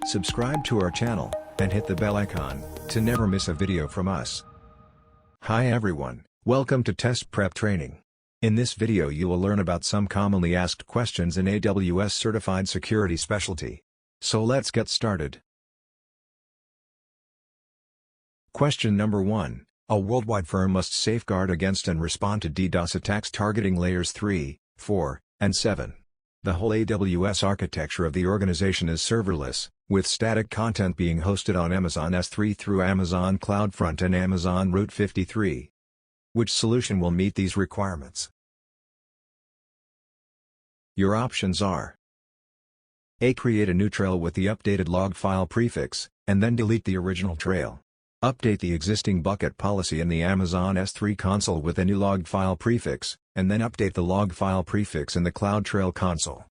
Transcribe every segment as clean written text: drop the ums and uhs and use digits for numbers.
Subscribe to our channel, and hit the bell icon, to never miss a video from us. Hi everyone, welcome to Test Prep Training. In this video you will learn about some commonly asked questions in AWS Certified Security Specialty. So let's get started. Question number 1. A worldwide firm must safeguard against and respond to DDoS attacks targeting layers 3, 4, and 7. The whole AWS architecture of the organization is serverless, with static content being hosted on Amazon S3 through Amazon CloudFront and Amazon Route 53. Which solution will meet these requirements? Your options are: A. Create a new trail with the updated log file prefix, and then delete the original trail. Update the existing bucket policy in the Amazon S3 console with a new log file prefix, and then update the log file prefix in the CloudTrail console.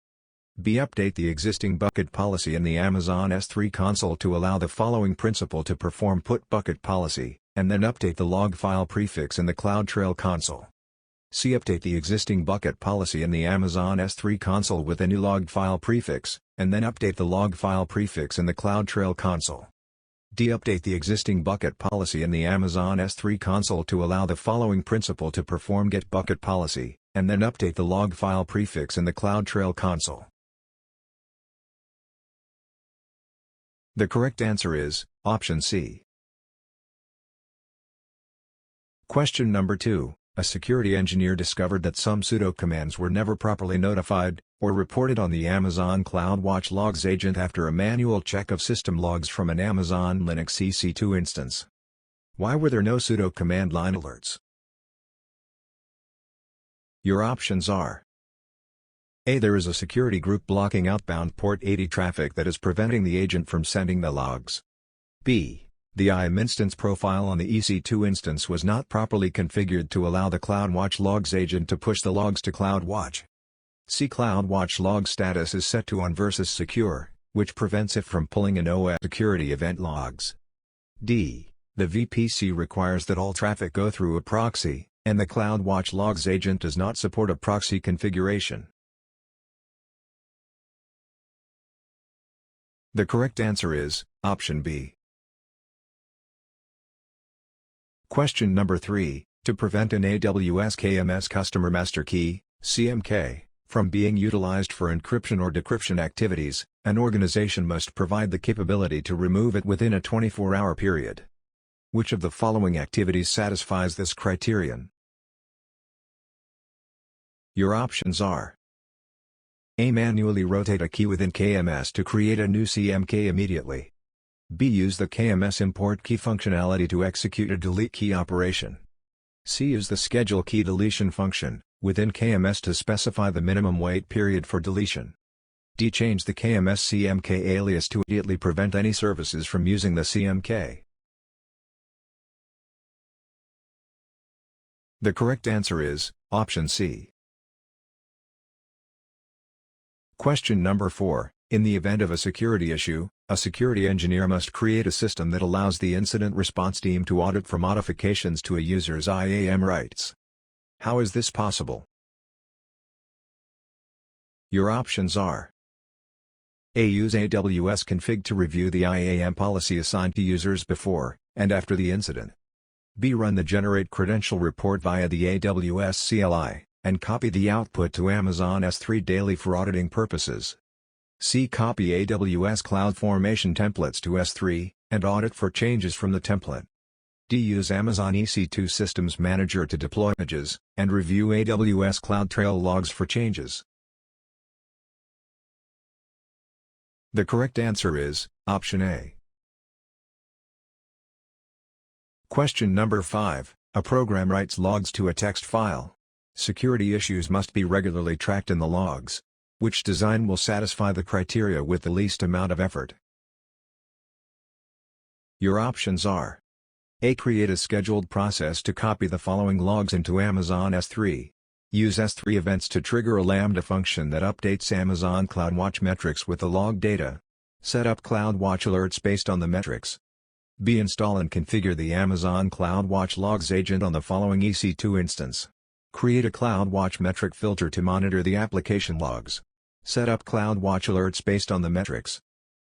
B. Update the existing bucket policy in the Amazon S3 console to allow the following principal to perform: put bucket policy, and then update the log file prefix in the CloudTrail console. C. Update the existing bucket policy in the Amazon S3 console with a new log file prefix, and then update the log file prefix in the CloudTrail console. D. Update the existing bucket policy in the Amazon S3 console to allow the following principal to perform: get bucket policy, and then update the log file prefix in the CloudTrail console. The correct answer is option C. Question number 2. A security engineer discovered that some sudo commands were never properly notified or reported on the Amazon CloudWatch logs agent after a manual check of system logs from an Amazon Linux EC2 instance. Why were there no sudo command line alerts? Your options are: A. There is a security group blocking outbound port 80 traffic that is preventing the agent from sending the logs. B. The IAM instance profile on the EC2 instance was not properly configured to allow the CloudWatch logs agent to push the logs to CloudWatch. C. CloudWatch log status is set to on versus secure, which prevents it from pulling in OS security event logs. D. The VPC requires that all traffic go through a proxy, and the CloudWatch logs agent does not support a proxy configuration. The correct answer is option B. Question number 3. To prevent an AWS KMS customer master key, CMK, from being utilized for encryption or decryption activities, an organization must provide the capability to remove it within a 24-hour period. Which of the following activities satisfies this criterion? Your options are: A. Manually rotate a key within KMS to create a new CMK immediately. B. Use the KMS import key functionality to execute a delete key operation. C. Use the schedule key deletion function within KMS to specify the minimum wait period for deletion. D. Change the KMS CMK alias to immediately prevent any services from using the CMK. The correct answer is option C. Question number 4. In the event of a security issue, a security engineer must create a system that allows the incident response team to audit for modifications to a user's IAM rights. How is this possible? Your options are: A. Use AWS config to review the IAM policy assigned to users before and after the incident. B. Run the generate credential report via the AWS CLI, and copy the output to Amazon S3 daily for auditing purposes. C. Copy AWS CloudFormation templates to S3, and audit for changes from the template. D. Use Amazon EC2 Systems Manager to deploy images, and review AWS CloudTrail logs for changes. The correct answer is option A. Question number 5. A program writes logs to a text file. Security issues must be regularly tracked in the logs. Which design will satisfy the criteria with the least amount of effort? Your options are: A. Create a scheduled process to copy the following logs into Amazon S3. Use S3 events to trigger a Lambda function that updates Amazon CloudWatch metrics with the log data. Set up CloudWatch alerts based on the metrics. B. Install and configure the Amazon CloudWatch logs agent on the following EC2 instance. Create a CloudWatch metric filter to monitor the application logs. Set up CloudWatch alerts based on the metrics.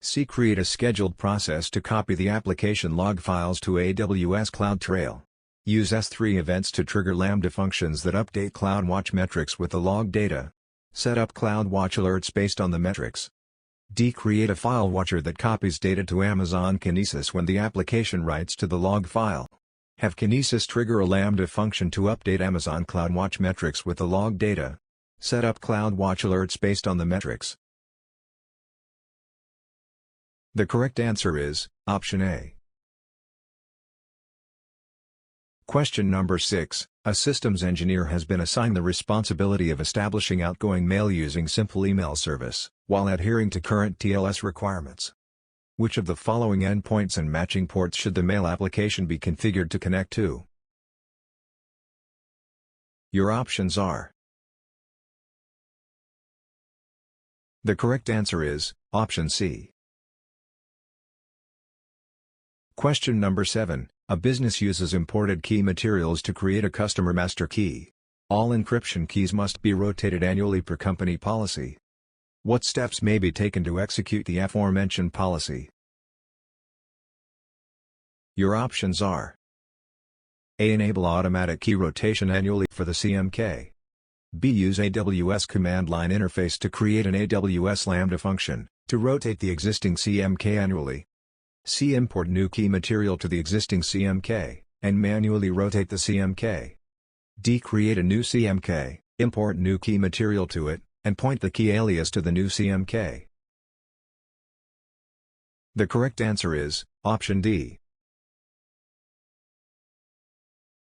C. Create a scheduled process to copy the application log files to AWS CloudTrail. Use S3 events to trigger Lambda functions that update CloudWatch metrics with the log data. Set up CloudWatch alerts based on the metrics. D. Create a file watcher that copies data to Amazon Kinesis when the application writes to the log file. Have Kinesis trigger a Lambda function to update Amazon CloudWatch metrics with the log data. Set up CloudWatch alerts based on the metrics. The correct answer is option A. Question number 6. A systems engineer has been assigned the responsibility of establishing outgoing mail using simple email service, while adhering to current TLS requirements. Which of the following endpoints and matching ports should the mail application be configured to connect to? Your options are. The correct answer is option C. Question number 7. A business uses imported key materials to create a customer master key. All encryption keys must be rotated annually per company policy. What steps may be taken to execute the aforementioned policy? Your options are. A. Enable automatic key rotation annually for the CMK. B. Use AWS command line interface to create an AWS Lambda function, to rotate the existing CMK annually. C. Import new key material to the existing CMK, and manually rotate the CMK. D. Create a new CMK, import new key material to it, and point the key alias to the new CMK. The correct answer is option D.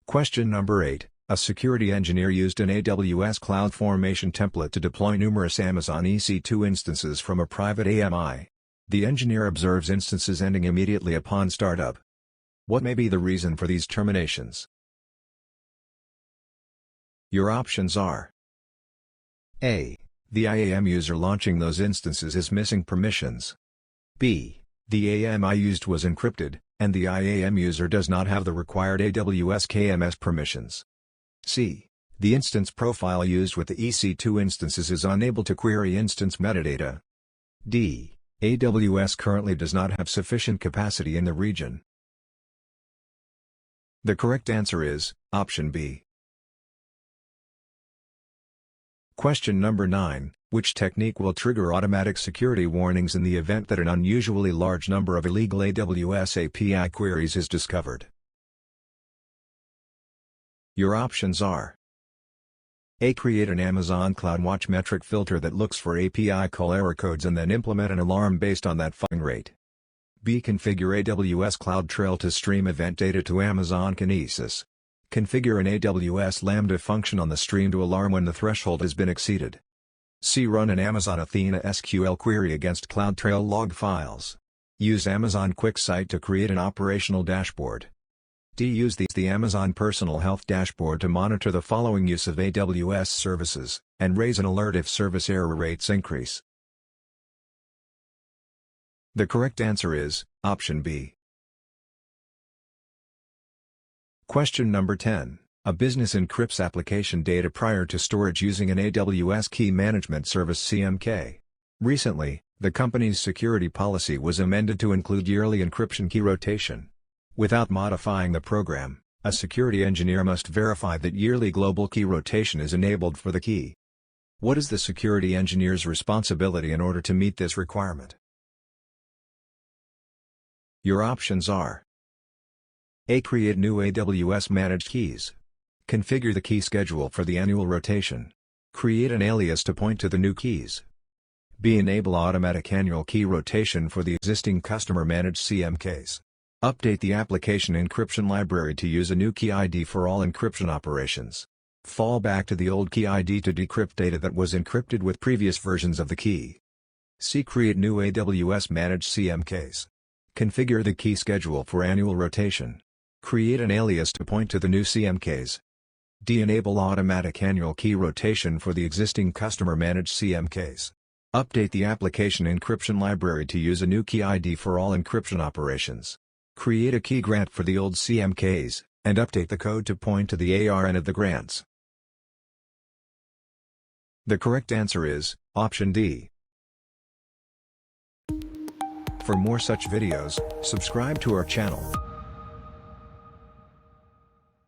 Question number 8. A security engineer used an AWS CloudFormation template to deploy numerous Amazon EC2 instances from a private AMI. The engineer observes instances ending immediately upon startup. What may be the reason for these terminations? Your options are. A. The IAM user launching those instances is missing permissions. B. The AMI used was encrypted, and the IAM user does not have the required AWS KMS permissions. C. The instance profile used with the EC2 instances is unable to query instance metadata. D. AWS currently does not have sufficient capacity in the region. The correct answer is option B. Question number 9. Which technique will trigger automatic security warnings in the event that an unusually large number of illegal AWS API queries is discovered? Your options are. A. Create an Amazon CloudWatch metric filter that looks for API call error codes and then implement an alarm based on that firing rate. B. Configure AWS CloudTrail to stream event data to Amazon Kinesis. Configure an AWS Lambda function on the stream to alarm when the threshold has been exceeded. C. Run an Amazon Athena SQL query against CloudTrail log files. Use Amazon QuickSight to create an operational dashboard. D. Use the Amazon Personal Health Dashboard to monitor the following use of AWS services, and raise an alert if service error rates increase. The correct answer is option B. Question number 10. A business encrypts application data prior to storage using an AWS Key Management Service CMK. Recently, the company's security policy was amended to include yearly encryption key rotation. Without modifying the program, a security engineer must verify that yearly global key rotation is enabled for the key. What is the security engineer's responsibility in order to meet this requirement? Your options are. A. Create new AWS managed keys. Configure the key schedule for the annual rotation. Create an alias to point to the new keys. B. Enable automatic annual key rotation for the existing customer managed CMKs. Update the application encryption library to use a new key ID for all encryption operations. Fall back to the old key ID to decrypt data that was encrypted with previous versions of the key. C. Create new AWS managed CMKs. Configure the key schedule for annual rotation. Create an alias to point to the new CMKs. D. Enable automatic annual key rotation for the existing customer managed CMKs. Update the application encryption library to use a new key ID for all encryption operations. Create a key grant for the old CMKs, and update the code to point to the ARN of the grants. The correct answer is option D. For more such videos, subscribe to our channel.